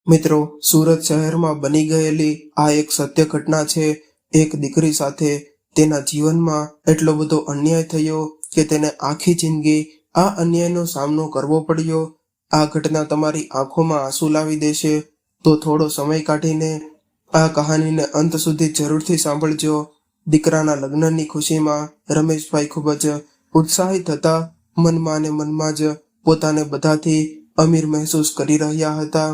મિત્રો, સુરત શહેરમાં બની ગયેલી આ એક સત્ય ઘટના છે. એક દીકરી સાથે તેના જીવનમાં એટલો બધો અન્યાય થયો કે તેને આખી જિંદગી આ અન્યાયનો સામનો કરવો પડ્યો. આ ઘટના તમારી આંખોમાં આંસુ લાવી દેશે. તો થોડો સમય કાઢીને આ કહાનીને અંત સુધી જરૂરથી સાંભળજો. દીકરાના લગ્નની ખુશીમાં રમેશભાઈ ખૂબ જ ઉત્સાહિત હતા. મનમાં ને મનમાં જ પોતાને બધાથી અમીર મહેસૂસ કરી રહ્યા હતા.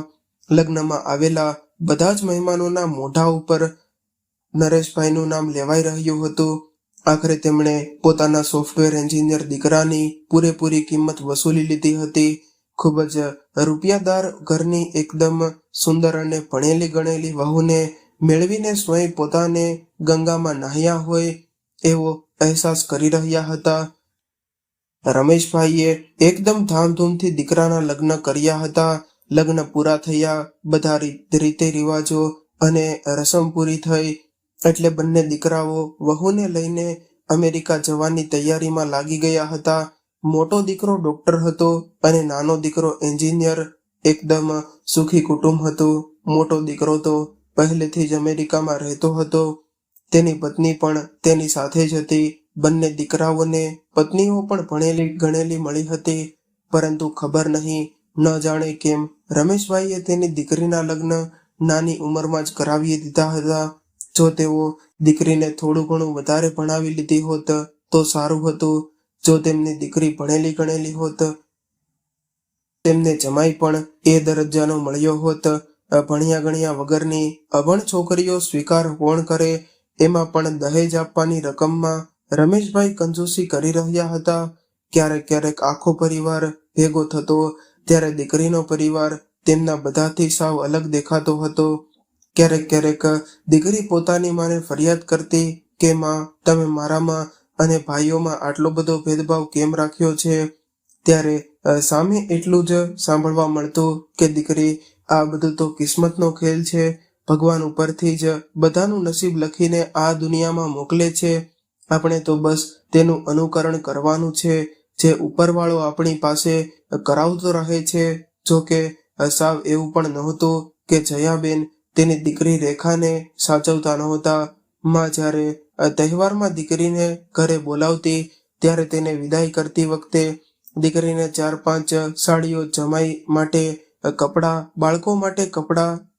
લગ્નમાં આવેલા બધા જ મહેમાનોના મોઢા ઉપર નરેશભાઈનું નામ લેવાઈ રહ્યું હતું. આખરે તેમણે પોતાના સોફ્ટવેર એન્જિનિયર દીકરાની પૂરેપૂરી કિંમત વસૂલી લીધી હતી. ખૂબ જ રૂપિયાદાર ઘરની એકદમ સુંદર અને ભણેલી ગણેલી વહુને મેળવીને સ્વયં પોતાને ગંગામાં નહાયા હોય એવો અહેસાસ કરી રહ્યા હતા. રમેશભાઈએ એકદમ ધામધૂમથી દીકરાના લગ્ન કર્યા હતા. લગ્ન પૂરા થયા, બધા રીતે રિવાજો અને રસમ પૂરી થઈ એટલે બંને દીકરાઓ વહુને લઈને અમેરિકા જવાની તૈયારીમાં લાગી ગયા હતા. મોટો દીકરો ડોક્ટર હતો અને નાનો દીકરો એન્જિનિયર. એકદમ સુખી કુટુંબ હતું. મોટો દીકરો તો પહેલેથી જ અમેરિકામાં રહેતો હતો. તેની પત્ની પણ તેની સાથે જ હતી. બંને દીકરાઓને પત્નીઓ પણ ભણેલી ગણેલી મળી હતી. પરંતુ ખબર નહીં, ન જાણે કેમ રમેશભાઈએ તેની દીકરીના લગ્ન નાની ઉંમરમાં જ કરાવી દીધા હતા. જો તેઓ દીકરીને થોડું ઘણું વધારે ભણાવી લીધી હોત તો સારું હતું. જો તેમની દીકરી ભણેલી ગણેલી હોત, તેમને જમાઈ પણ એ દરજ્જાનો મળ્યો હોત. ભણ્યા ગણ્યા વગરની અભણ છોકરીઓ સ્વીકાર કોણ કરે? એમાં પણ દહેજ આપવાની રકમમાં રમેશભાઈ કંજૂસી કરી રહ્યા હતા. ક્યારેક ક્યારેક આખો પરિવાર ભેગો થતો ત્યારે દીકરીનો પરિવાર તેમના બધાથી સાવ અલગ દેખાતો હતો. ક્યારેક ક્યારેક દીકરી પોતાની માને ફરિયાદ કરતી કે માં, તમે મારામાં અને ભાઈઓમાં આટલો બધો ભેદભાવ કેમ રાખ્યો છે? ત્યારે સામે એટલું જ સાંભળવા મળતું કે દીકરી, આ બધું તો કિસ્મતનો ખેલ છે. ભગવાન ઉપરથી જ બધાનું નસીબ લખીને આ દુનિયામાં મોકલે છે. આપણે તો બસ તેનું અનુકરણ કરવાનું છે. જે ઉપરવાળો આપણી પાસે કરાવતો રહે છે. જો કે સાવ એવું પણ નહોતું કે જયાબેન તેની દીકરી રેખાને સાચવતા નહોતા. માં જ્યારે તહેવારમાં દીકરીને ઘરે બોલાવતી ત્યારે તેને વિદાય કરતી વખતે દીકરીને 4-5 સાડીઓ, જમાઈ માટે કપડાં,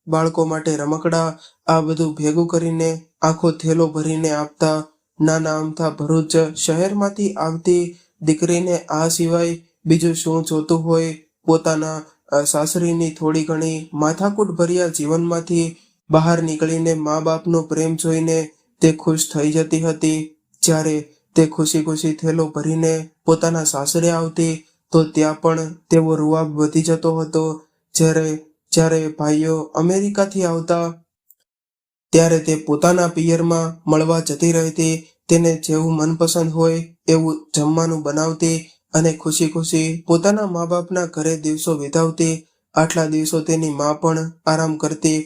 બાળકો માટે રમકડા, આ બધું ભેગું કરીને આખો થેલો ભરીને આપતા. નાના અમથા ભરૂચ શહેરમાંથી આવતી દીકરીને આ સિવાય બીજું શું જોતું હોય? પોતાના સાસરીની થોડી ઘણી માથાકૂટ ભર્યા જીવનમાંથી બહાર નીકળીને મા બાપનો પ્રેમ જોઈને તે ખુશ થઈ જતી હતી. જ્યારે તે ખુશી ખુશી થેલો ભરીને પોતાના સાસરે આવતી તો ત્યાં પણ તેવો રૂઆબ વધી જતો હતો. જ્યારે ભાઈઓ અમેરિકાથી આવતા ત્યારે તે પોતાના પિયરમાં મળવા જતી રહેતી. તેને જેવું મનપસંદ હોય એવું જમવાનું બનાવતી અને ખુશી ખુશી પોતાના મા બાપના ઘરે દિવસો વિતાવતી. આટલા દિવસો તેની મા પણ આરામ કરતી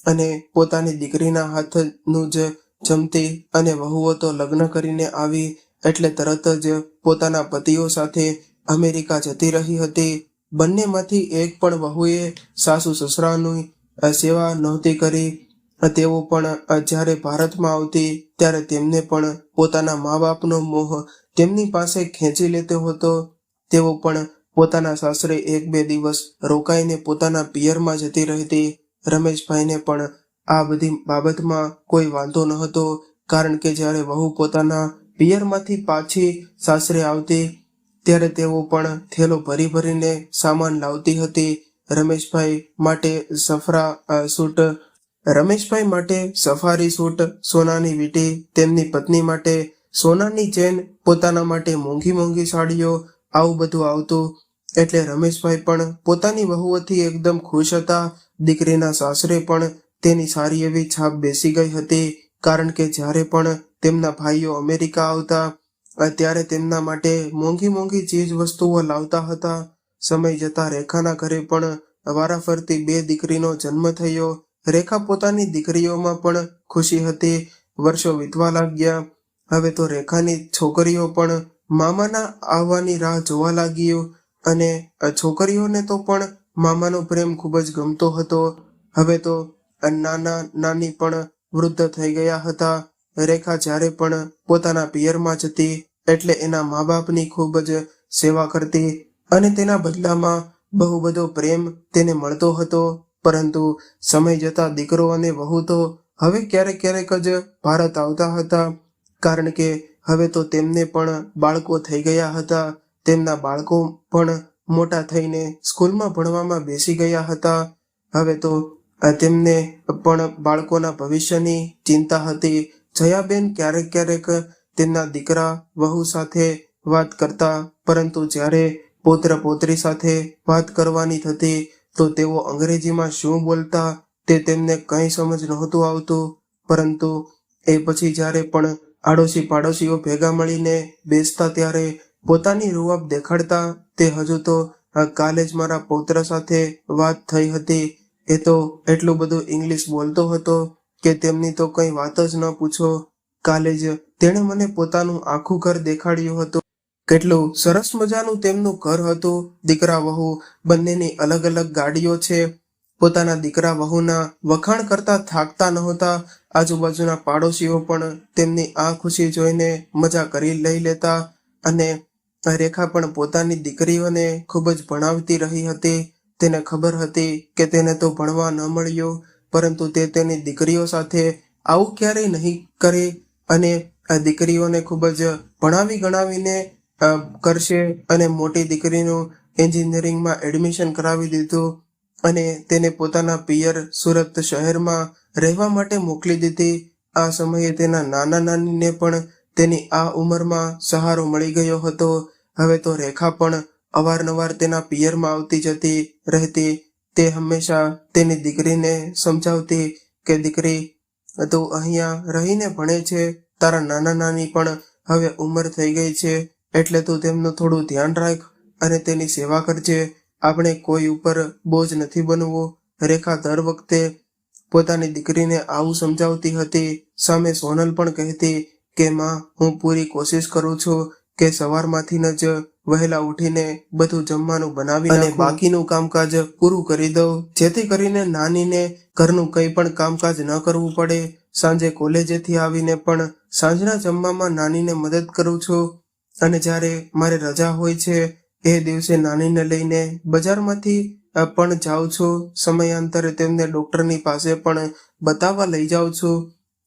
અને પોતાની દીકરીના હાથનું જ જમતી. અને વહુઓ તો લગ્ન કરીને આવી એટલે તરત જ પોતાના પતિઓ સાથે અમેરિકા જતી રહી હતી. બંનેમાંથી એક પણ વહુએ સાસુ સસરાની સેવા નહોતી કરી. તેઓ પણ જ્યારે ભારતમાં આવતી ત્યારે તેમને પણ પોતાના મા બાપનો મોહ તેમની પાસે ખેંચી લેતો હતો. તેઓ પણ પોતાના સાસરે 1-2 દિવસ રોકાઈને પોતાના પિયરમાં જતી રહેતી. રમેશભાઈને પણ આ બધી બાબતમાં કોઈ વાંધો ન હતો. કારણ કે જ્યારે વહુ પોતાના પિયરમાંથી પાછી સાસરે આવતી ત્યારે તેઓ પણ થેલો ભરી ભરીને સામાન લાવતી હતી. રમેશભાઈ માટે સફારી સૂટ, સોનાની વીંટી, તેમની પત્ની માટે સોનાની ચેન, પોતાના માટે મોંઘી મોંઘી સાડીઓ, આવું બધું આવતું. એટલે રમેશભાઈ પણ પોતાની વહુઓથી એકદમ ખુશ હતા. દીકરીના સાસરે પણ તેની સારી એવી છાપ બેસી ગઈ હતી. કારણ કે જ્યારે પણ તેમના ભાઈઓ અમેરિકા આવતા ત્યારે તેમના માટે મોંઘી મોંઘી ચીજ વસ્તુઓ લાવતા હતા. સમય જતા રેખાના ઘરે પણ વારાફરતી 2 દીકરીનો જન્મ થયો. રેખા પોતાની દીકરીઓમાં પણ ખુશી હતી. વર્ષો વીતવા લાગ્યા. હવે તો રેખાની છોકરીઓ પણ મામાના આવવાની રાહ જોવા લાગ્યું. અને છોકરીઓને તો પણ મામાનો પ્રેમ ખૂબ જ ગમતો હતો. હવે તો નાના નાની પણ વૃદ્ધ થઈ ગયા હતા. રેખા જ્યારે પણ પોતાના પિયરમાં જતી એટલે એના મા બાપની ખૂબ જ સેવા કરતી અને તેના બદલામાં બહુ બધો પ્રેમ તેને મળતો હતો. પરંતુ સમય જતા દીકરો અને વહુ તો હવે ક્યારેક ક્યારેક જ ભારત આવતા હતા, કારણ કે હવે તો તેમને પણ બાળકો થઈ ગયા હતા. તેમના બાળકો પણ મોટા થઈને સ્કૂલમાં ભણવામાં બેસી ગયા હતા. હવે તો તેમને પણ બાળકોના ભવિષ્યની ચિંતા હતી. જયાબેન ક્યારેક ક્યારેક તેમના દીકરા વહુ સાથે વાત કરતા, પરંતુ જ્યારે પૌત્ર પૌત્રી સાથે વાત કરવાની થતી તો તેઓ અંગ્રેજીમાં શું બોલતા તે તેમને કંઈ સમજ નહોતું આવતું. પરંતુ એ પછી જ્યારે પણ આડોશી પાડોશીઓ ભેગા મળીને બેસતા ત્યારે પોતાની રૂઆબ દેખાડતા. તે હજુ તો કાલે જ મારા પૌત્ર સાથે વાત થઈ હતી. એ તો એટલું બધું ઇંગ્લિશ બોલતો હતો કે તેમની તો કંઈ વાત જ ન પૂછો. કાલે જ તેણે મને પોતાનું આખું ઘર દેખાડ્યું હતું. કેટલું સરસ મજાનું તેમનું ઘર હતું. દીકરા વહુ બંનેની અલગ અલગ ગાડીઓ છે. પોતાના દીકરા વહુના વખાણ કરતા થાકતા નહોતા. આજુબાજુના પાડોશીઓ પણ તેમની આ ખુશી જોઈને મજા કરી લઈ લેતા. અને રેખા પણ પોતાની દીકરીઓને ખૂબ જ ભણાવતી રહી હતી. તેને ખબર હતી કે તેને તો ભણવા ન મળ્યું, પરંતુ તે તેની દીકરીઓ સાથે આવું ક્યારેય નહીં કરે અને આ દીકરીઓને ખૂબ જ ભણાવી ગણાવીને કરશે. અને મોટી દીકરીનું એન્જિનિયરિંગમાં એડમિશન કરાવી દીધું અને તેને પોતાના પિયર સુરત શહેરમાં રહેવા માટે મોકલી દીધી. આ સમયે તેના નાના નાનીને પણ તેની આ ઉંમરમાં સહારો મળી ગયો હતો. હવે તો રેખા પણ અવારનવાર તેના પિયરમાં આવતી જતી રહેતી. તે હંમેશા તેની દીકરીને સમજાવતી કે દીકરી, તું અહીંયા રહીને ભણે છે. તારા નાના નાની પણ હવે ઉંમર થઈ ગઈ છે, એટલે તું તેમનું થોડું ધ્યાન રાખ અને તેની સેવા કરજે. આપણે કોઈ ઉપર બોજ નથી બનવું. રેખા દર વખતે પોતાની દીકરીને આવું સમજાવતી હતી. સામે સોનલ પણ કહેતી કે માં, હું પૂરી કોશિશ કરું છું કે સવારમાંથી જ વહેલા ઉઠીને બધું જમવાનું બનાવી અને બાકીનું કામકાજ પૂરું કરી દઉં, જેથી કરીને નાનીને ઘરનું કંઈ પણ કામકાજ ન કરવું પડે. સાંજે કોલેજેથી આવીને પણ સાંજના જમવામાં નાનીને મદદ કરું છું. અને જ્યારે મારે રજા હોય છે એ દિવસે નાનીને લઈને બજારમાંથી પણ જાઉં છું. સમયાંતરે તેમને ડૉક્ટરની પાસે પણ બતાવવા લઈ જાઉં છું.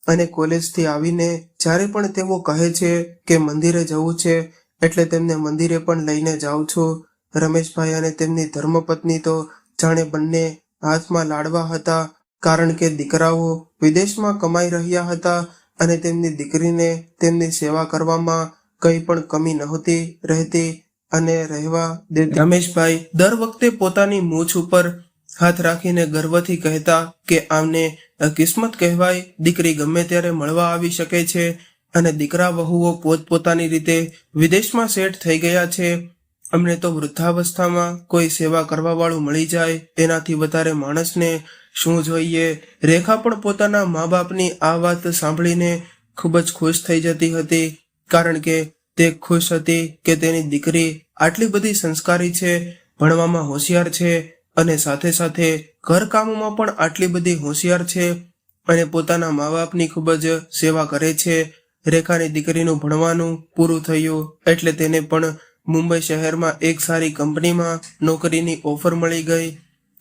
અને કોલેજથી આવીને જ્યારે પણ તેઓ કહે છે કે મંદિરે જવું છે એટલે તેમને મંદિરે પણ લઈને જાઉં છું. રમેશભાઈ અને તેમની ધર્મપત્ની તો જાણે બંને હાથમાં લાડવા હતા, કારણ કે દીકરાઓ વિદેશમાં કમાઈ રહ્યા હતા અને તેમની દીકરીને તેમની સેવા કરવામાં કંઈ પણ કમી નહોતી રહેતી અને રહેવા દેતી. રમેશભાઈ દર વખતે પોતાની મૂછ ઉપર હાથ રાખીને ગર્વથી કહેતા કે આમને કિસ્મત કહેવાય. દીકરી ગમે ત્યારે મળવા આવી શકે છે અને દીકરા વહુઓ પોતપોતાની રીતે વિદેશમાં સેટ થઈ ગયા છે. અમને તો વૃદ્ધાવસ્થામાં કોઈ સેવા કરવા વાળું મળી જાય, એનાથી વધારે માણસને શું જોઈએ. રેખા પણ પોતાના મા બાપની આ વાત સાંભળીને ખૂબ જ ખુશ થઈ જતી હતી, કારણ કે તે ખુશ હતી કે તેની દીકરી આટલી બધી સંસ્કારી છે, ભણવામાં હોશિયાર છે અને સાથે સાથે ઘરકામમાં પણ આટલી બધી હોશિયાર છે અને પોતાના મા બાપની ખૂબ જ સેવા કરે છે. રેખાની દીકરીનું ભણવાનું પૂરું થયું એટલે તેને પણ મુંબઈ શહેરમાં એક સારી કંપનીમાં નોકરીની ઓફર મળી ગઈ.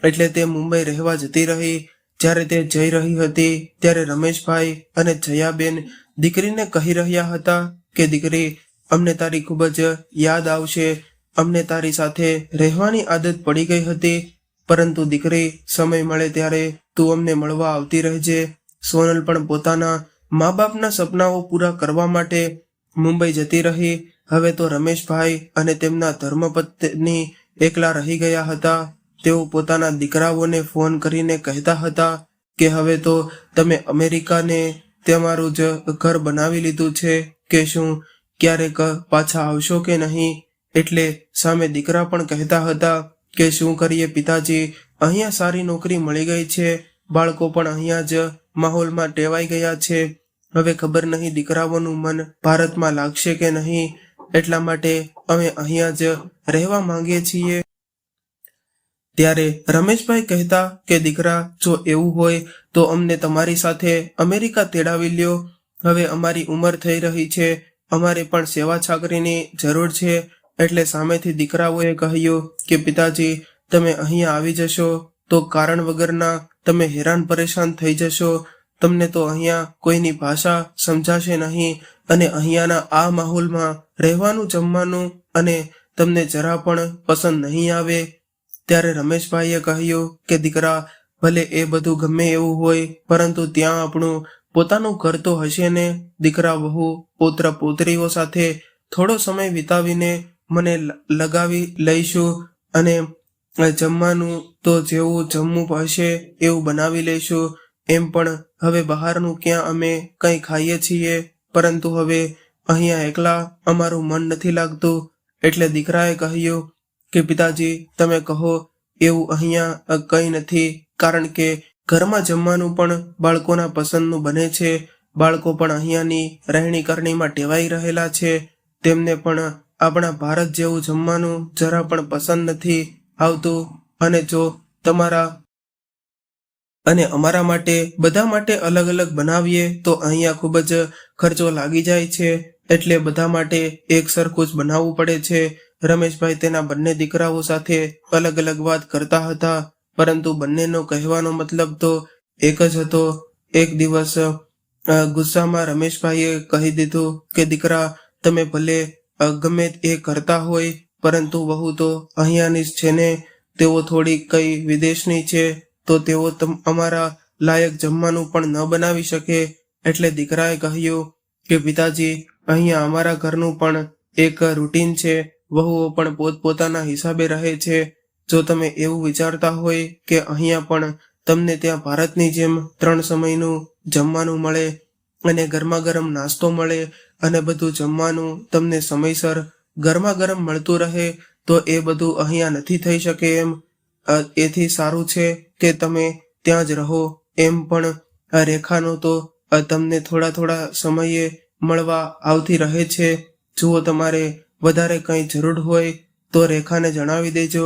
એટલે તે મુંબઈ રહેવા જતી રહી. જ્યારે તે જઈ રહી હતી ત્યારે રમેશભાઈ અને જયાબેન દીકરીને કહી રહ્યા હતા કે દીકરી, અમને તારી ખૂબ જ યાદ આવશે. અમને તારી સાથે રહેવાની આદત પડી ગઈ હતી, પરંતુ દીકરી, સમય મળે ત્યારે તું અમને મળવા આવતી રહેજે. સોનલ પણ પોતાના મા બાપના સપનાઓ પૂરા કરવા માટે મુંબઈ જતી રહી. હવે તો રમેશભાઈ અને તેમના ધર્મપત્ની એકલા રહી ગયા હતા. તેઓ પોતાના દીકરાઓને ફોન કરીને કહેતા હતા કે હવે તો તમે અમેરિકાને તમારું જ ઘર બનાવી લીધું છે, કે શું ક્યારેક પાછા આવશો કે નહીં. એટલે સામે દીકરા પણ કહેતા હતા કે શું કરીએ પિતાજી, અહીંયા સારી નોકરી મળી ગઈ છે, બાળકો પણ અહીંયા જ માહોલમાં ટેવાઈ ગયા છે. હવે ખબર નહીં દીકરાઓનું મન ભારતમાં લાગશે કે નહીં, એટલા માટે અમે અહીંયા જ રહેવા માંગીએ છીએ. ત્યારે રમેશભાઈ કહેતા કે દીકરા, જો એવું હોય તો અમને તમારી સાથે અમેરિકા તેડાવી લ્યો. હવે અમારી ઉંમર થઈ રહી છે, અમારે પણ સેવા છાકરીની જરૂર છે. એટલે સામેથી દીકરાઓએ કહ્યું કે પિતાજી, તમે અહીંયા આવી જશો તો કારણ વગરના તમે હેરાન પરેશાન થઈ જશો. તમને તો અહીંયા કોઈની ભાષા સમજાશે નહીં અને અહીંયાના આ માહોલમાં રહેવાનું, જમવાનું અને તમને જરા પણ પસંદ નહીં આવે. ત્યારે રમેશભાઈએ કહ્યું કે દીકરા, ભલે એ બધું ગમે એવું હોય, પરંતુ ત્યાં આપણું પોતાનું ઘર તો હશે ને. દીકરા વહુ પૌત્ર પૌત્રીઓ સાથે થોડો સમય વિતાવીને મને લગાવી લઈશું અને જમવાનું તો જેવું જમવું હશે એવું બનાવી લઈશું. એમ પણ હવે બહારનું ક્યાં અમે કંઈ ખાઈએ છીએ, પરંતુ હવે અહીંયા એકલા અમારું મન નથી લાગતું. એટલે દીકરાએ કહ્યું કે પિતાજી, તમે કહો એવું અહીંયા કંઈ નથી, કારણ કે ઘરમાં જમવાનું પણ બાળકોના પસંદનું બને છે. બાળકો પણ અહીંયાની રહેણી કરણીમાં ટેવાઈ રહેલા છે. તેમને પણ આપણા ભારત જેવું જમવાનું જરા પણ પસંદ નથી આવતું. અને જો તમારા અને અમારા માટે બધા માટે અલગ અલગ બનાવીએ તો અહીંયા ખૂબ જ ખર્ચો લાગી જાય છે. એટલે બધા માટે એક સરખું જ બનાવવું પડે છે. રમેશભાઈ તેના બંને દીકરાઓ સાથે અલગ અલગ વાત કરતા હતા, પરંતુ બંનેનો કહેવાનો મતલબ તો એક જ હતો. એક દિવસ ગુસ્સામાં રમેશભાઈએ કહી દીધું કે દીકરા, તમે ભલે ગમે એ કરતા હોય, પરંતુ વહુ તો અહીંયાની જ છે ને. તેઓ થોડી કઈ વિદેશની છે તો તેઓ અમારા લાયક જમવાનું પણ ન બનાવી શકે. એટલે દીકરાએ કહ્યું કે પિતાજી, અહીંયા અમારા ઘરનું પણ એક રૂટીન છે. વહુઓ પણ પોતપોતાના હિસાબે રહે છે. જો તમે એવું વિચારતા હોય કે અહીંયા પણ તમને ત્યાં ભારતની જેમ 3 સમયનું જમવાનું મળે અને ગરમા ગરમ નાસ્તો મળે અને બધું જમવાનું તમને સમયસર ગરમા ગરમ મળતું રહે, તો એ બધું અહીંયા નથી થઈ શકે એમ. એથી સારું છે કે તમે ત્યાં જ રહો. એમ પણ રેખાનો તો તમને થોડા થોડા સમયે મળવા આવતી રહે છે. જુઓ, તમારે વધારે કંઈ જરૂર હોય તો રેખાને જણાવી દેજો,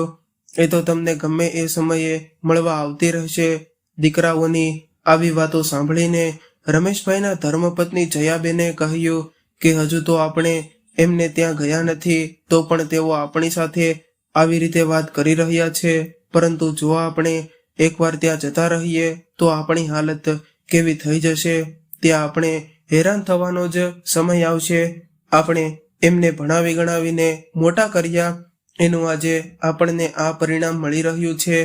એ તો તમને ગમે એ સમયે મળવા આવતી રહેશે. દીકરાઓની આવી વાતો સાંભળીને રમેશભાઈના ધર્મપત્ની જયાબેને કહ્યું કે હજુ તો આપણે એમને ત્યાં ગયા નથી, તો પણ તેઓ આપણી સાથે આવી રીતે વાત કરી રહ્યા છે. પરંતુ જો આપણે એકવાર ત્યાં જતા રહીએ તો આપણી હાલત કેવી થઈ જશે. ત્યાં આપણે હેરાન થવાનો જ સમય આવશે. આપણે એમને ભણાવી ગણાવીને મોટા કર્યા, એનું આજે આપણને આ પરિણામ મળી રહ્યું છે.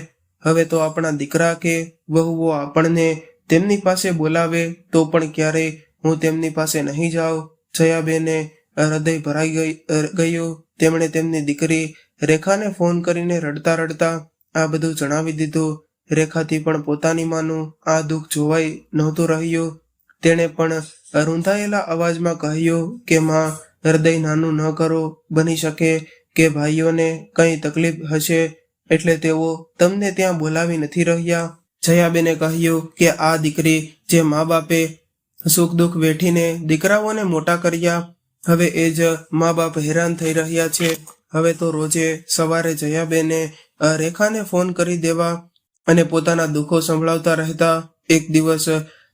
હવે તો આપણા દીકરા કે વહુઓ આપણને તેમની પાસે બોલાવે તો પણ ક્યારેય હું તેમની પાસે નહીં જાઉં. જયાબેને હૃદય ભરાઈ ગયું. તેમણે તેમની દીકરી રેખાને ફોન કરીને રડતા રડતા આ બધું જણાવી દીધું. રેખાથી પણ પોતાની માનું આ દુઃખ જોવાઈ નહોતું રહ્યું. તેણે પણ રૂંધાયેલા અવાજમાં કહ્યું કે માં, હૃદય નાનું ન કરો. બની શકે કે ભાઈઓને કંઈ તકલીફ હશે એટલે તેઓ તમને ત્યાં બોલાવી નથી રહ્યા. જયાબેને કહ્યું કે આ દીકરી જે મા બાપે સુખ દુઃખ વેઠીને દીકરાઓને મોટા કર્યા, હવે એ જ મા બાપ હેરાન થઈ રહ્યા છે. હવે તો રોજે સવારે જયાબેને રેખાને ફોન કરી દેવા અને પોતાના દુઃખો સંભળાવતા રહેતા. એક દિવસ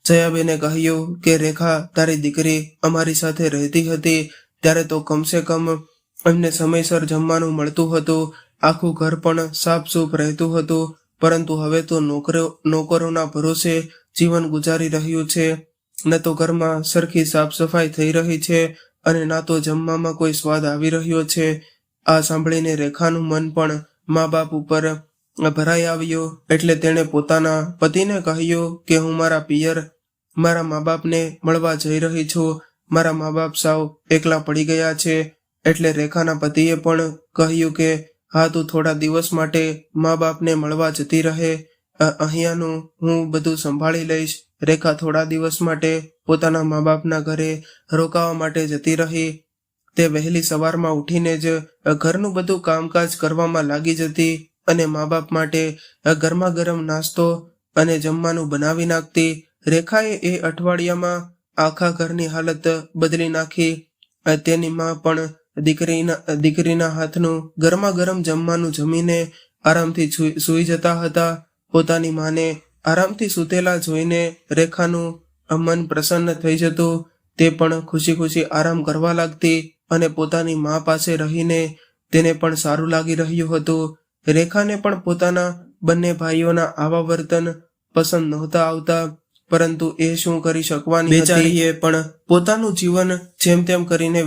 જયાબેને કહ્યું કે રેખા, તારી દીકરી અમારી સાથે રહેતી હતી ત્યારે તો કમસે કમ એમને સમયસર જમવાનું મળતું હતું, આખું ઘર પણ સાફસૂફ રહેતું હતું. પરંતુ હવે તો નોકરોના ભરોસે જીવન ગુજારી રહ્યું છે. ન તો ઘરમાં સરખી સાફ સફાઈ થઈ રહી છે અને ના તો જમવામાં કોઈ સ્વાદ આવી રહ્યો છે. આ સાંભળીને રેખાનું મન પણ મા બાપ ઉપર ભરાઈ આવ્યો. એટલે તેણે પોતાના પતિને કહ્યું કે હું મારા પિયર મારા મા બાપને મળવા જઈ રહી છું. મારા મા બાપ સાવ એકલા પડી ગયા છે. એટલે રેખાના પતિએ પણ કહ્યું કે હા, તું થોડા દિવસ માટે મા બાપને મળવા જતી રહે, અહીંયાનું હું બધું સંભાળી લઈશ. રેખા થોડા દિવસ માટે પોતાના મા બાપના ઘરે રોકાવા માટે જતી રહી. તે વહેલી સવારમાં ઉઠીને જ ઘરનું બધું કામકાજ કરવામાં લાગી જતી અને મા બાપ માટે ગરમા ગરમ નાસ્તો અને જમવાનું બનાવી નાખતી. રેખાએ એ અઠવાડિયામાં આખા ઘરની હાલત બદલી નાખી. તેની માં પણ દીકરીના હાથનું ગરમા ગરમ જમવાનું જમીને આરામથી સૂઈ જતા હતા. પોતાની માને આરામથી સૂતેલા જોઈને રેખાનું મન પ્રસન્ન થઈ જતું. તે પણ ખુશી ખુશી આરામ કરવા લાગતી અને પોતાની મા પાસે રહીને તેને પણ સારું લાગી રહ્યું હતું. રેખાને પણ પોતાના બંને ભાઈઓના આવા વર્તન પસંદ નહોતા આવતા, પરંતુ એ શું કરી શકવાની હતી. બેચારીએ પણ પોતાનું જીવન જેમ તેમ કરીને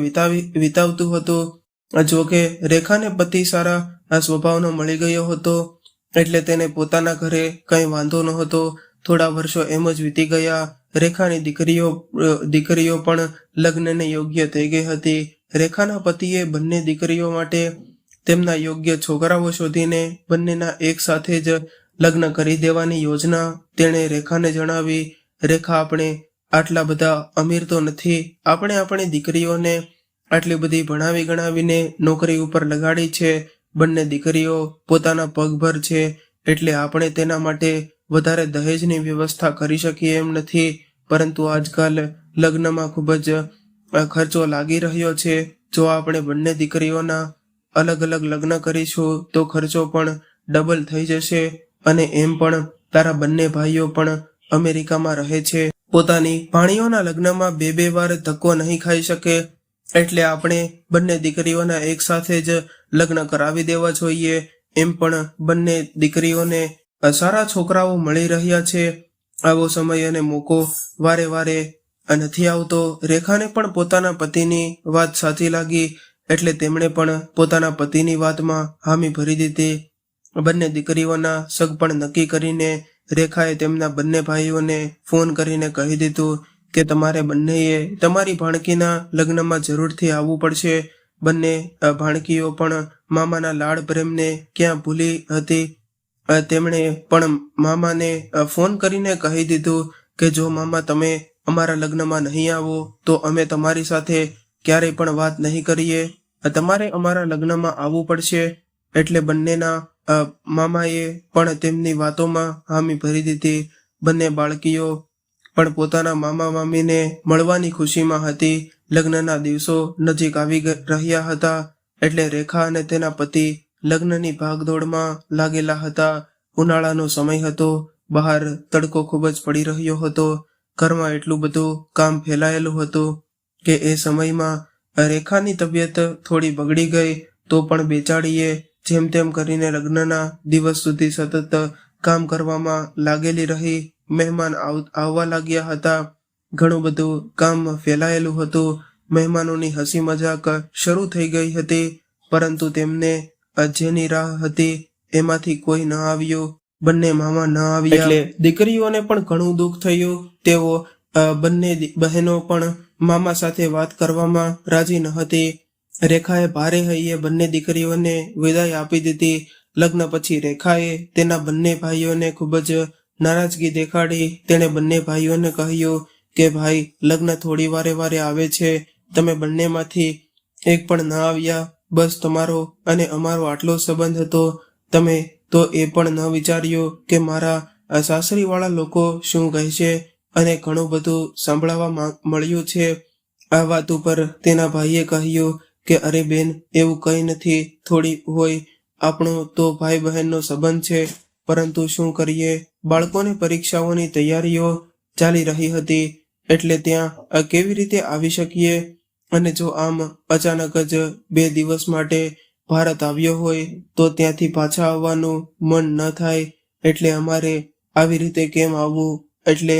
વિતાવતું હતું. જોકે રેખાને પતિ સારા સ્વભાવનો મળી ગયો હતો, એટલે તેને પોતાના ઘરે કંઈ વાંધો નહોતો. થોડા વર્ષો એમ જ વીતી ગયા. રેખાની દીકરીઓ પણ લગ્નને યોગ્ય થઈ ગઈ હતી. રેખાના પતિએ બંને દીકરીઓ માટે તેમના યોગ્ય છોકરાઓ શોધીને બંનેના એક સાથે જ લગ્ન કરી દેવાની યોજના તેણે રેખાને જણાવી. રેખા, આપણે આટલા બધા અમીર તો નથી. આપણે આપણી દીકરીઓને આટલી બધી ભણાવી ગણાવીને નોકરી ઉપર લગાડી છે. બંને દીકરીઓ પોતાના પગભર છે, એટલે આપણે તેના માટે વધારે દહેજની વ્યવસ્થા કરી શકીએ એમ નથી. પરંતુ આજકાલ લગ્નમાં ખૂબ જ ખર્ચો લાગી રહ્યો છે. જો આપણે બંને દીકરીઓના અલગ અલગ લગ્ન કરીશું તો ખર્ચો પણ ડબલ થઈ જશે. અને એમ પણ તારા બંને ભાઈઓ પણ અમેરિકામાં રહે છે. પોતાની ભાણીઓના લગ્નમાં બે વાર ધક્કો નહીં ખાઈ શકે, એટલે આપણે બંને દીકરીઓના એક સાથે જ લગ્ન કરાવી દેવા જોઈએ. એમ પણ બંને દીકરીઓને સારા છોકરાઓ મળી રહ્યા છે. આવો સમય અને મોકો વારે વારે નથી આવતો. રેખાને પણ પોતાના પતિની વાત સાચી લાગી, એટલે તેમણે પણ પોતાના પતિની વાતમાં હામી ભરી દીધી. બંને દીકરીઓના સગપણ નક્કી કરીને રેખાએ તેમના બંને ભાઈઓને ફોન કરીને કહી દીધું કે તમારે બંનેએ તમારી ભાણકીના લગ્નમાં જરૂરથી આવવું પડશે. બંને ભાણકીઓ પણ મામાના લાડ પ્રેમને ક્યાં ભૂલી હતી. તેમણે પણ મામાને ફોન કરીને કહી દીધું કે જો મામા તમે અમારા લગ્નમાં નહીં આવો તો અમે તમારી સાથે ક્યારેય પણ વાત નહીં કરીએ. તમારે અમારા લગ્નમાં આવવું પડશે. એટલે બંનેના મામાએ પણ તેમની વાતોમાં હામી ભરી દીધી. બંને બાળકીઓ પણ પોતાના મામા મામીને મળવાની ખુશીમાં હતી. લગ્નના દિવસો નજીક આવી રહ્યા હતા, એટલે રેખા અને તેના પતિ લગ્નની ભાગદોડમાં લાગેલા હતા. ઉનાળાનો સમય હતો. બહાર તડકો ખૂબ જ પડી રહ્યો હતો. ઘરમાં એટલું બધું કામ ફેલાયેલું હતું કે એ સમયમાં રેખાની તબિયત થોડી બગડી ગઈ. તો પણ બેચારીએ જેમ તેમ કરીને લગ્નના દિવસ સુધી સતત કામ કરવામાં લાગેલી રહી. મહેમાન આવવા લાગ્યા હતા. ઘણું બધું કામ ફેલાયેલું હતું. મહેમાનોની હસી મજાક શરૂ થઈ ગઈ હતી, પરંતુ તેમને જેની રાહ હતી એમાંથી કોઈ ન આવ્યું. બંને મામા ન આવ્યા, એટલે દીકરીઓને પણ ઘણું દુઃખ થયું. તેઓ બંને બહેનો પણ મામા સાથે વાત કરવામાં રાજી ન હતી. રેખાએ ભારે હૈયે બંને દીકરીઓને વિદાય આપી દીધી. લગ્ન પછી રેખાએ તેના બંને ભાઈઓને ખૂબ જ નારાજગી દેખાડી. તેણે બંને ભાઈઓને કહ્યું કે ભાઈ, લગ્ન થોડી વારે આવે છે. તમે બંનેમાંથી એક પણ ન આવ્યા. બસ તમારો અને અમારો આટલો સંબંધ હતો. તમે તો એ પણ ન વિચાર્યું કે મારા સાસરીવાળા લોકો શું કહેશે, અને ઘણું બધું સાંભળવા મળ્યું છે. આ વાત ઉપર તેના ભાઈએ કહ્યું કે અરે બેન, એવું કંઈ નથી. થોડી હોય, આપણો તો ભાઈ બહેનનો સંબંધ છે, પરંતુ શું કરીએ, બાળકોની પરીક્ષાઓની તૈયારીઓ ચાલી રહી હતી, એટલે ત્યાં કેવી રીતે આવી શકીએ. અને જો આમ અચાનક જ 2 દિવસ માટે ભારત આવ્યો હોય તો ત્યાંથી પાછા આવવાનું મન ન થાય. એટલે અમારે આવી રીતે કેમ આવવું. એટલે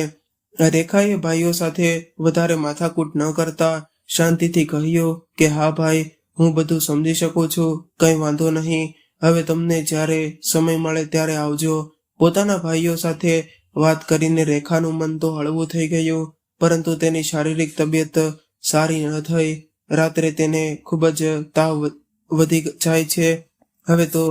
રેખાએ ભાઈઓ સાથે વધારે માથાકૂટ ન કરતા શાંતિથી કહ્યું કે હા ભાઈ, હું બધું સમજી શકું છું, કંઈ વાંધો નહીં. હવે તમને જ્યારે સમય મળે ત્યારે આવજો. પોતાના ભાઈઓ સાથે વાત કરીને રેખાનું મન તો હળવું થઈ ગયું, પરંતુ તેની શારીરિક તબિયત સારી ન થઈ. રાત્રે તેને ખૂબ જ તાવ વધી જાય છે. હવે તો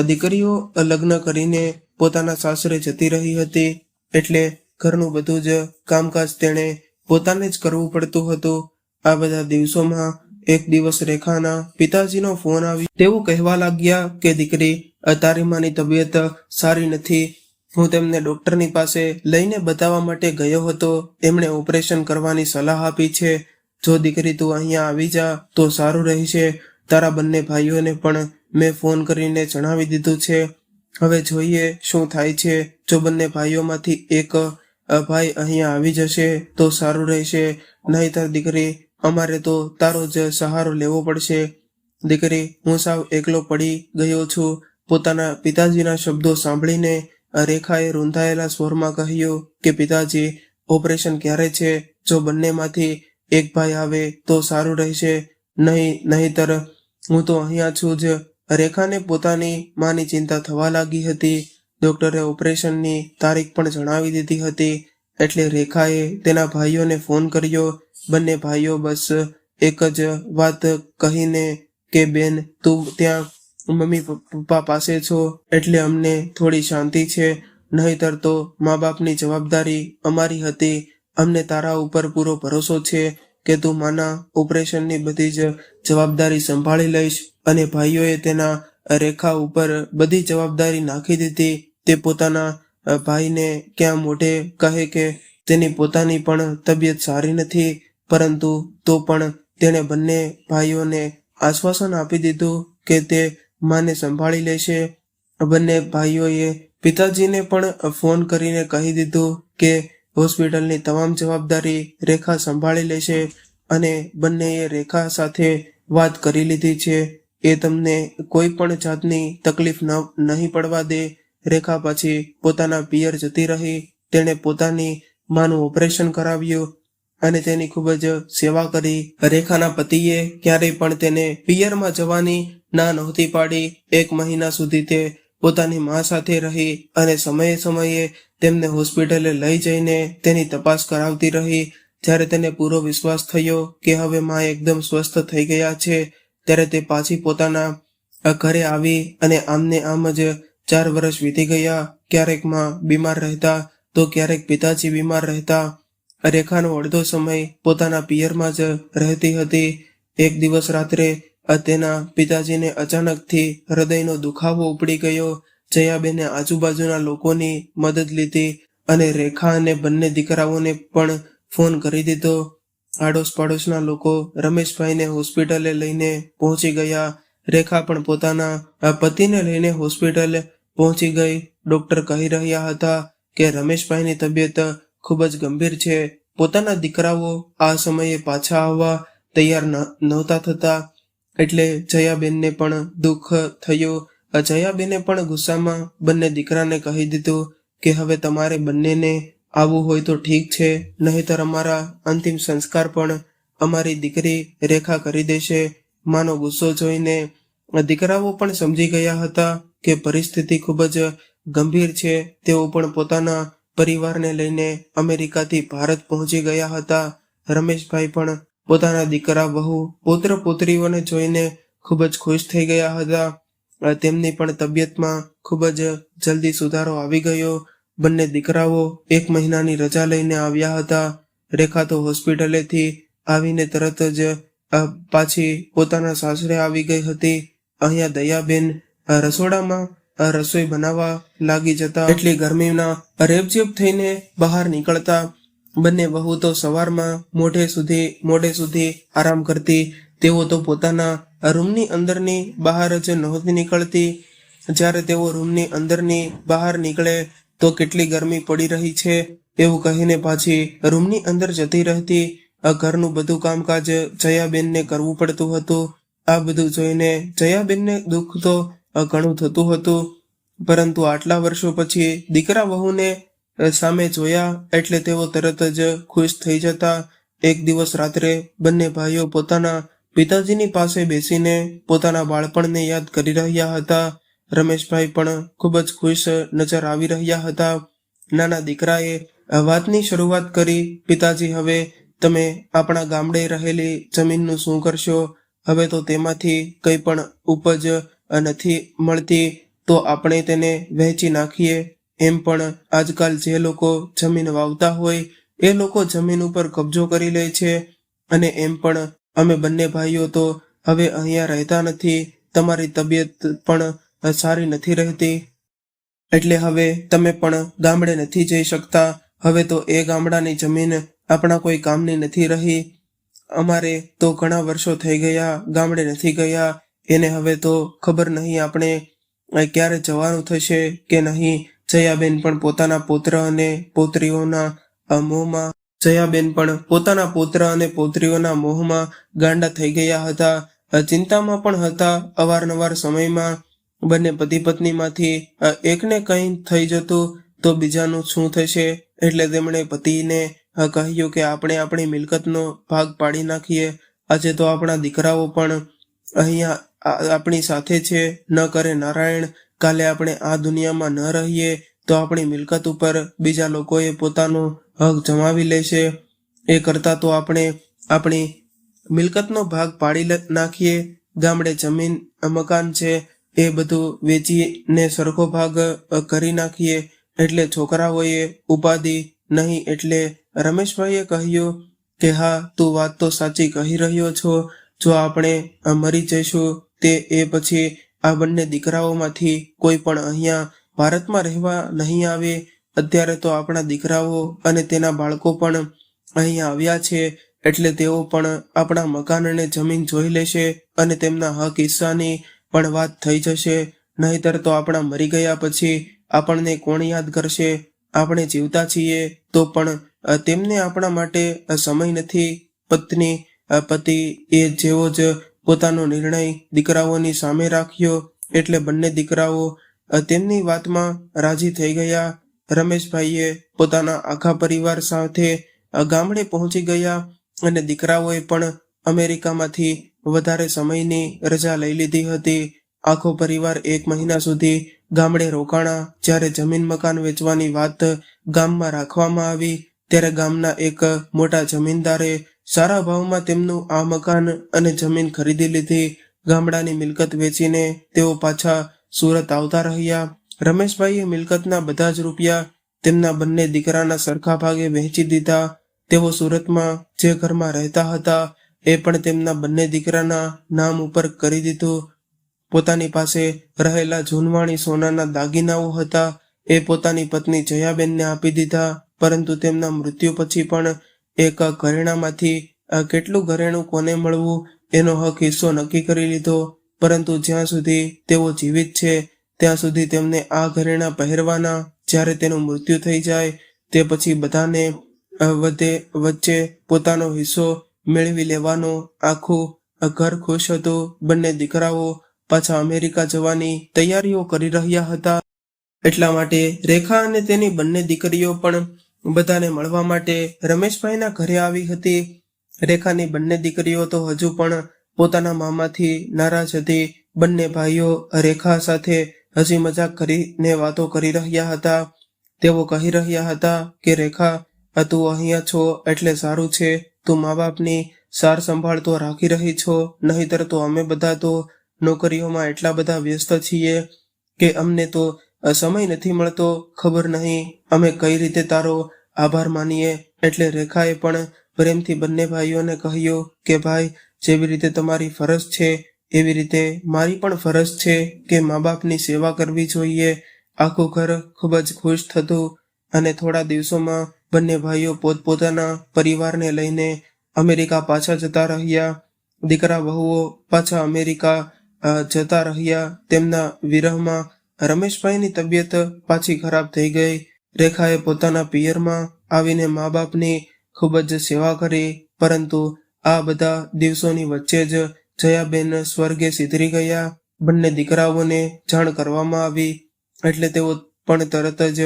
દીકરીઓ લગ્ન કરીને પોતાના સાસરે જતી રહી હતી, એટલે ઘરનું બધું જ કામકાજ તેણે પોતાને જ કરવું પડતું હતું. આ બધા દિવસોમાં એક દિવસ રેખાના પિતાજીનો ફોન આવ્યો. તેઓ કહેવા લાગ્યા કે દીકરી, તારી માની તબિયત સારી નથી. હું તેમને ડોક્ટરની પાસે લઈને બતાવવા માટે ગયો હતો. એમણે ઓપરેશન કરવાની સલાહ આપી છે. જો દીકરી તું અહીંયા આવી જા તો સારું રહેશે. તારા બંને ભાઈઓને પણ મેં ફોન કરીને જણાવી દીધું છે. હવે જોઈએ શું થાય છે. જો બંને ભાઈઓમાંથી એક ભાઈ અહીંયા આવી જશે તો સારું રહેશે, નહીંતર દીકરી અમારે તો તારો જ સહારો લેવો પડશે. દીકરી, હું સાવ એકલો પડી ગયો છું. પોતાના પિતાજીના શબ્દો સાંભળીને રેખાએ રૂંધાયેલા સ્વરમાં કહ્યું કે પિતાજી, ઓપરેશન ક્યારે છે? જો બંનેમાંથી એક ભાઈ આવે તો સારું રહેશે, નહીંતર હું તો અહીંયા છું જ. રેખાને પોતાની માની ચિંતા થવા લાગી હતી. ડોક્ટરે ઓપરેશનની તારીખ પણ જણાવી દીધી હતી. એટલે રેખાએ તેના ભાઈઓને ફોન કર્યો. બંને ભાઈઓ બસ એક જ વાત કહીને કે બેન, તું ત્યાં મમ્મી પપ્પા પાસે છો એટલે અમને થોડી શાંતિ છે, નહીંતર તો મા બાપની જવાબદારી અમારી હતી. અમને તારા ઉપર પૂરો ભરોસો છે કે તું માના ઓપરેશનની બધી જ જવાબદારી સંભાળી લઈશ. અને ભાઈઓએ તેના રેખા ઉપર બધી જવાબદારી નાખી દીધી. તે પોતાના ભાઈને ક્યાં મોઢે કહે કે તેની પોતાની પણ તબિયત સારી નથી, પરંતુ તો પણ તેણે બંને ભાઈઓને આશ્વાસન આપી દીધું કે તે માને સંભાળી લેશે. બંને ભાઈઓએ પિતાજીને પણ ફોન કરીને કહી દીધું કે હોસ્પિટલની તમામ જવાબદારી રેખા સંભાળી લેશે અને બંનેએ રેખા સાથે વાત કરી લીધી છે. એ તમને કોઈ પણ જાતની તકલીફ નહીં પડવા દે. રેખા પછી પોતાના પિયર જતી રહી. તેણે પોતાની માનું ઓપરેશન કરાવ્યું અને તેની ખૂબ જ સેવા કરી. રેખાના પતિએ ક્યારેય પણ તેને પિયરમાં જવાની ના નહોતી પાડી. 1 મહિના સુધી તે પોતાની મા સાથે રહી અને સમયે સમયે તેમને હોસ્પિટલે લઈ જઈને તેની તપાસ કરાવતી રહી. જ્યારે તેને પૂરો વિશ્વાસ થયો કે હવે મા એકદમ સ્વસ્થ થઈ ગયા છે, ત્યારે તે પાછી પોતાના ઘરે આવી અને આમને આમ જ 4 વર્ષ વીતી ગયા. ક્યારેક મા બીમાર રહેતા તો ક્યારેક પિતાજી બીમાર રહેતા. રેખાનો અડધો સમય પોતાના પિયરમાં જ રહેતી હતી. એક દિવસ રાત્રે તેના પિતાજીને અચાનકથી હૃદયનો દુખાવો ઉપડી ગયો. જયાબેને આજુબાજુના લોકોની મદદ લીધી અને રેખા અને બંને દીકરાઓને પણ ફોન કરી દીધો. આડોશ પાડોશના લોકો રમેશભાઈને હોસ્પિટલે લઈને પહોંચી ગયા. રેખા પણ પોતાના પતિને લઈને હોસ્પિટલ પહોંચી ગઈ. ડોક્ટર કહી રહ્યા હતા કે રમેશભાઈની તબિયત ખૂબ જ ગંભીર છે. પોતાના દીકરાઓ આ સમયે પાછા આવવા તૈયાર નહોતા થતા એટલે જયાબેનને પણ દુઃખ થયું. જયાબેને પણ ગુસ્સામાં બંને દીકરાને કહી દીધું કે હવે તમારે બંનેને આવવું હોય તો ઠીક છે, નહીંતર અમારા અંતિમ સંસ્કાર પણ અમારી દીકરી રેખા કરી દેશે. માનો ગુસ્સો જોઈને દીકરાઓ પણ સમજી ગયા હતા કે પરિસ્થિતિ ખૂબ જ ગંભીર છે. તેઓ પણ પોતાના પરિવારને લઈને અમેરિકાથી ભારત પહોંચી ગયા હતા. રમેશભાઈ પણ પોતાના દીકરા, વહુ, પુત્ર પુત્રીઓને જોઈને ખૂબ જ ખુશ થઈ ગયા હતા. તેમની પણ તબિયતમાં ખૂબ જ જલ્દી સુધારો આવી ગયો. બંને દીકરાઓ 1 મહિનાની રજા લઈને આવ્યા હતા. રેખા તો હોસ્પિટલેથી આવીને તરત જ પાછી પોતાના સાસરે આવી ગઈ હતી. અહીંયા દયાબેન રસોડામાં રસોઈ બનાવવા લાગી જતા. એટલી ગરમીના રેબઝેબ થઈને બહાર નીકળતા. બંને વહુ તો સવારમાં મોડે સુધી આરામ કરતી. તેઓ તો પોતાના રૂમની અંદરની બહાર જ નહોતી નીકળતી. જ્યારે તેઓ રૂમની અંદરની બહાર નીકળે તો કેટલી ગરમી પડી રહી છે એવું કહીને પાછી રૂમની અંદર જતી રહેતી. ઘરનું બધું કામકાજ જયાબેનને કરવું પડતું હતું. આ બધું જોઈને જયાબેનને દુઃખ તો ઘણું થતું હતું, પરંતુ આટલા વર્ષો પછી દીકરા વહુને સામે જોયા એટલે તેઓ તરત જ ખુશ થઈ જતા. એક દિવસ રાત્રે બંને ભાઈઓ પોતાના પિતાજીની પાસે બેસીને પોતાના બાળપણને યાદ કરી રહ્યા હતા. રમેશભાઈ પણ ખૂબ જ ખુશ નજર આવી રહ્યા હતા. નાના દીકરાએ વાતની શરૂઆત કરી, પિતાજી, હવે તમે આપણા ગામડે રહેલી જમીનનું શું કરશો? હવે તો તેમાંથી કંઈ પણ ઉપજ નથી મળતી, તો આપણે તેને વહેંચી નાખીએ. એમ પણ આજકાલ જે લોકો જમીન વાવતા હોય એ લોકો જમીન ઉપર કબજો કરી લે છે. અને એમ પણ અમે બંને ભાઈઓ તો હવે અહીંયા રહેતા નથી. તમારી તબિયત પણ સારી નથી રહેતી, એટલે હવે તમે પણ ગામડે નથી જઈ શકતા. હવે તો એ ગામડાની જમીન આપણા કોઈ કામની નથી રહી. અમારે તો ઘણા વર્ષો થઈ ગયા ગામડે નથી ગયા. એને હવે તો ખબર નહીં આપણે ક્યારે જવાનું થશે કે નહીં. જયાબેન પણ પોતાના પુત્ર અને પૌત્રીઓના મોહમાં ગાંડા થઈ ગયા હતા. ચિંતામાં પણ હતા. અવારનવાર સમયમાં બંને પતિ પત્નીમાંથી એકને કંઈ થઈ જતું તો બીજાનું શું થશે. એટલે તેમણે પતિને કહ્યું કે આપણે આપણી મિલકતનો ભાગ પાડી નાખીએ. આજે તો આપણા દીકરાઓ પણ અહીંયા આપણી સાથે છે. ન કરે નારાયણ, કાલે આપણે આ દુનિયામાં ન રહીએ તો આપણી મિલકત ઉપર બીજા લોકોએ પોતાનો હક જમાવી લેશે. એ કરતાં તો આપણે આપણી મિલકતનો ભાગ પાડી નાખીએ. ગામડે જમીન મકાન છે એ બધું વેચીને સરખો ભાગ કરી નાખીએ. એટલે છોકરાઓએ ઉપાધિ નહીં. એટલે રમેશભાઈએ કહ્યું કે હા, તું વાત તો સાચી કહી રહ્યો છો. જો આપણે મરી જઈશું તે એ પછી આ બંને દીકરાઓમાંથી કોઈ પણ અહીંયા ભારતમાં રહેવા નહીં આવે. અત્યારે તો આપણા દીકરાઓ અને તેના બાળકો પણ અહીંયા આવ્યા છે. એટલે તેઓ પણ આપણા મકાન અને જમીન જોઈ લેશે અને તેમના હક હિસ્સાની પણ વાત થઈ જશે. નહીતર તો આપણા મરી ગયા પછી આપણને કોણ યાદ કરશે. આપણે જીવતા છીએ તો પણ તેમને આપણા માટે સમય નથી. પતિ એ જેવો જ પોતાનો નિર્ણય દીકરાઓની સામે રાખ્યો એટલે બંને દીકરાઓ તેમની વાતમાં રાજી થઈ ગયા. રમેશભાઈએ પોતાના આખા પરિવાર સાથે ગામડે પહોંચી ગયા અને દીકરાઓએ પણ અમેરિકામાંથી વધારે સમયની રજા લઈ લીધી હતી. આખો પરિવાર 1 મહિના સુધી ગામડે રોકાણા. જ્યારે જમીન મકાન વેચવાની વાત ગામમાં રાખવામાં આવી ત્યારે ગામના એક મોટા જમીનદારે સારા ભાવમાં તેમનું આ મકાન અને જમીન ખરીદી લીધી. ગામડાની મિલકત વેચીને તેઓ પાછા સુરત આવતા રહ્યા. રમેશભાઈએ મિલકતના બધા જ રૂપિયા તેમના બંને દીકરાના સરખા ભાગે વહેંચી દીધા. તેઓ સુરતમાં જે ઘરમાં રહેતા હતા એ પણ તેમના બંને દીકરાના નામ ઉપર કરી દીધું. પોતાની પાસે રહેલા જૂનવાણી સોનાના દાગીનાઓ હતા એ પોતાની પત્ની જયાબેનને આપી દીધા. પરંતુ તેમના મૃત્યુ પછી પણ એક ઘરેણામાંથી કેટલું ઘરેણું કોને મળવું એનો હક હિસ્સો નક્કી કરી લીધો. પરંતુ જ્યાં સુધી તેઓ જીવિત છે ત્યાં સુધી તેમને આ ઘરેણાં પહેરવાના. જ્યારે તેનું મૃત્યુ થઈ જાય તે પછી બધાને વચ્ચે પોતાનો હિસ્સો મેળવી લેવાનો. આખું ઘર ખુશ હતું. બંને દીકરાઓ પાછા અમેરિકા જવાની તૈયારીઓ કરી રહ્યા હતા. એટલા માટે રેખા અને તેની બંને દીકરીઓ પણ બધાને મળવા માટે રમેશભાઈના ઘરે આવી હતી. રેખાની બંને દીકરીઓ તો હજુ પણ પોતાના મામાથી નારાજ હતી. બંને ભાઈઓ રેખા સાથે હસી મજાક કરીને વાતો કરી રહ્યા હતા. તેઓ કહી રહ્યા હતા કે રેખા, તું અહીંયા છો એટલે સારું છે. તું મા બાપની સાર સંભાળ તો રાખી રહી છો. નહીતર તો અમે બધા તો નોકરીઓમાં એટલા બધા વ્યસ્ત છીએ કે અમને તો સમય નથી મળતો. ખબર નહીં અમે કઈ રીતે તારો આભાર માનીએ. એટલે રેખાએ પણ પ્રેમથી બંને ભાઈઓને કહ્યું કે ભાઈ, જેવી રીતે તમારી ફરજ છે એવી રીતે મારી પણ ફરજ છે કે મા બાપની સેવા કરવી જોઈએ. આખું ઘર ખૂબ જ ખુશ થતું અને થોડા દિવસોમાં બંને ભાઈઓ પોતપોતાના પરિવારને લઈને અમેરિકા પાછા જતા રહ્યા. દીકરા વહુઓ પાછા અમેરિકા જતા રહ્યા. તેમના વિરહમાં રમેશભાઈની તબિયત પાછી ખરાબ થઈ ગઈ. રેખાએ પોતાના પિયરમાં આવીને મા બાપની ખૂબ જ સેવા કરી. પરંતુ આ બધા દિવસોની વચ્ચે જ જયાબેન સ્વર્ગે સિધરી ગયા. બંને દીકરાઓને જાણ કરવામાં આવી એટલે તેઓ પણ તરત જ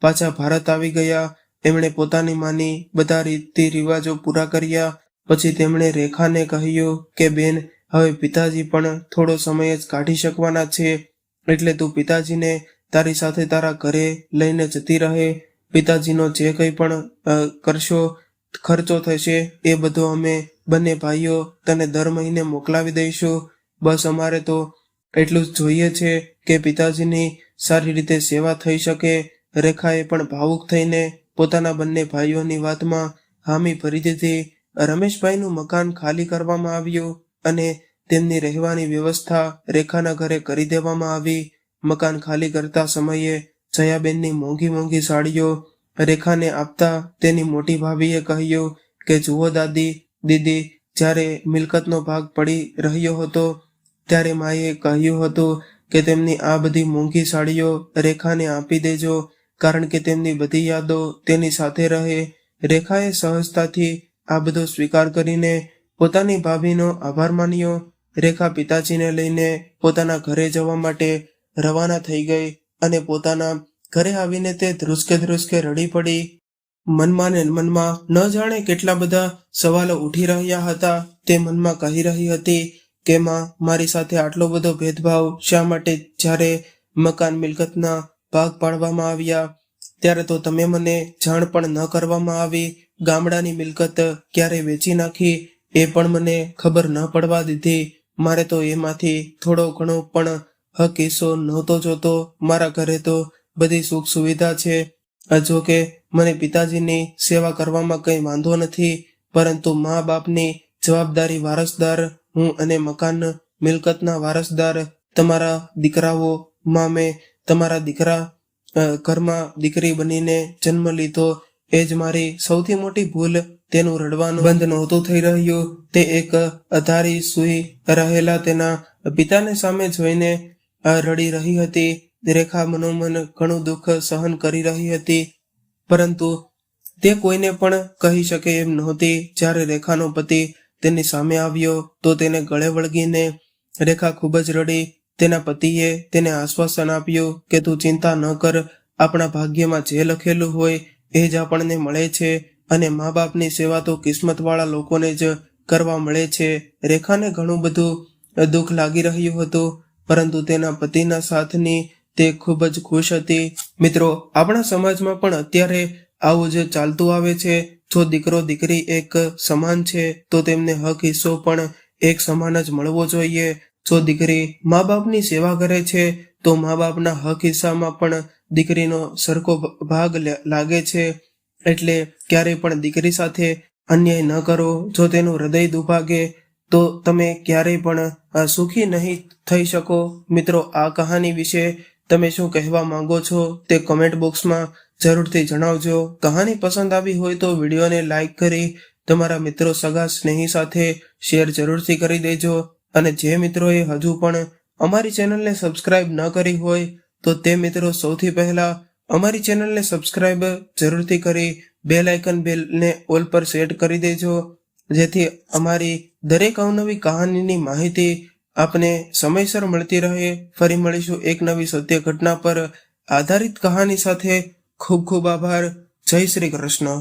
પાછા ભારત આવી ગયા. એમણે પોતાની માની બધા રીતિ રિવાજો પૂરા કર્યા. પછી તેમણે રેખાને કહ્યું કે બેન, હવે પિતાજી પણ થોડો સમય જ કાઢી શકવાના છે. એટલે તું પિતાજીને તારી સાથે તારા ઘરે લઈને જતી રહે. પિતાજીનો જે કંઈ પણ ખર્ચો થશે એ બધો અમે બંને ભાઈઓ તને દર મહિને મોકલાવી દઈશું. બસ અમારે તો એટલું જ જોઈએ છે કે પિતાજીની સારી રીતે સેવા થઈ શકે. રેખાએ પણ ભાવુક થઈને પોતાના બંને ભાઈઓની વાતમાં હામી ભરી દીધી. રમેશભાઈનું મકાન ખાલી કરવામાં આવ્યું અને તેમની રહેવાની વ્યવસ્થા રેખાના ઘરે કરી દેવામાં આવી. મકાન ખાલી કરતા સમયે જયાબેનની મોંઘી સાડીઓ રેખાને આપતા તેની મોટી ભાભીએ કહ્યું કે જુઓ દીદી, જ્યારે મિલકતનો ભાગ પડી રહ્યો હતો ત્યારે માએ કહ્યું હતું કે તેમની આ બધી મોંઘી સાડીઓ રેખાને આપી દેજો, કારણ કે તેમની બધી યાદો તેની સાથે રહે. રેખાએ સહજતાથી આ બધો સ્વીકાર કરીને પોતાની ભાભીનો આભાર માન્યો. રેખા પિતાજીને લઈને પોતાના ઘરે જવા માટે રવાના થઈ ગઈ અને પોતાના ઘરે આવીને તે ધ્રુસકે રડી પડી. મનમાં ને મનમાં ન જાણે કેટલા બધા સવાલો ઉઠી રહ્યા હતા. તે મનમાં કહી રહી હતી કે માં, મારી સાથે આટલો બધો ભેદભાવ શા માટે? જ્યારે મકાન મિલકતના ભાગ પાડવામાં આવ્યા ત્યારે તો તમે મને જાણ પણ ન કરવામાં આવી. ગામડાની મિલકત ક્યારે વેચી નાખી એ પણ મને ખબર ન પડવા દીધી. મારે તો એમાંથી થોડો ઘણો પણ હક હિસ્સો નહોતો જોતો. મારા ઘરે તો બધી સુખ સુવિધા છે. જો કે મને પિતાજીની સેવા કરવામાં કંઈ વાંધો નથી, પરંતુ મા બાપની જવાબદારી વારસદાર હું અને મકાન મિલકતના વારસદાર તમારા દીકરાઓ. માં, મેં તમારા દીકરા ઘરમાં દીકરી બનીને જન્મ લીધો એ જ મારી સૌથી મોટી ભૂલ. તેનું રડવાનું બંધ નહોતું થઈ રહ્યું. તે એક અધારી સૂઈ રહેલા તેના પિતાને સામે જોઈને રડી રહી હતી. રેખા મનોમન ઘણું દુઃખ સહન કરી રહી હતી, પરંતુ તે કોઈને પણ કહી શકે એમ નહોતી. જ્યારે રેખાનો પતિ તેની સામે આવ્યો તો તેને ગળે વળગીને રેખા ખૂબ જ રડી. તેના પતિએ તેને આશ્વાસન આપ્યું કે તું ચિંતા ન કર, આપણા ભાગ્યમાં જે લખેલું હોય એ જ આપણને મળે છે અને મા બાપની સેવા તો કિસ્મતવાળા લોકોને જ કરવા મળે છે. રેખાને ઘણું બધું દુઃખ લાગી રહ્યું હતું, પરંતુ તેના પતિના સાથની તે ખૂબ જ ખુશ હતી. મિત્રો, આપણા સમાજમાં પણ અત્યારે આવું જ ચાલતું આવે છે. જો દીકરો દીકરી એક સમાન છે તો તેમને હક હિસ્સો પણ એક સમાન જ મળવો જોઈએ. જો દીકરી મા બાપની સેવા કરે છે તો મા બાપના હક હિસ્સામાં પણ દીકરીનો સરખો ભાગ લાગે છે. એટલે ક્યારેય પણ દીકરી સાથે અન્યાય ન કરો. જો તેનું હૃદય દુભાગે તો તમે ક્યારેય પણ સુખી નહીં થઈ શકો. મિત્રો, આ કહાની વિશે તમે શું કહેવા માંગો છો તે કમેન્ટ બોક્સમાં જરૂરથી જણાવજો. કહાની પસંદ આવી હોય તો વિડીયોને લાઈક કરી તમારા મિત્રો, સગા, સ્નેહી સાથે શેર જરૂરથી કરી દેજો. અને જે મિત્રોએ હજુ પણ અમારી ચેનલને સબસ્ક્રાઇબ ન કરી હોય તો તે મિત્રો સૌથી પહેલા અમારી ચેનલને સબસ્ક્રાઇબ જરૂરથી કરી બેલ આઇકન બેલને ઓલ પર સેટ કરી દેજો, જેથી અમારી દરેક અવનવી કહાનીની માહિતી આપને સમયસર મળતી રહે. ફરી મળીશું એક નવી સત્ય ઘટના પર આધારિત કહાની સાથે. ખૂબ ખૂબ આભાર. જય શ્રી કૃષ્ણ.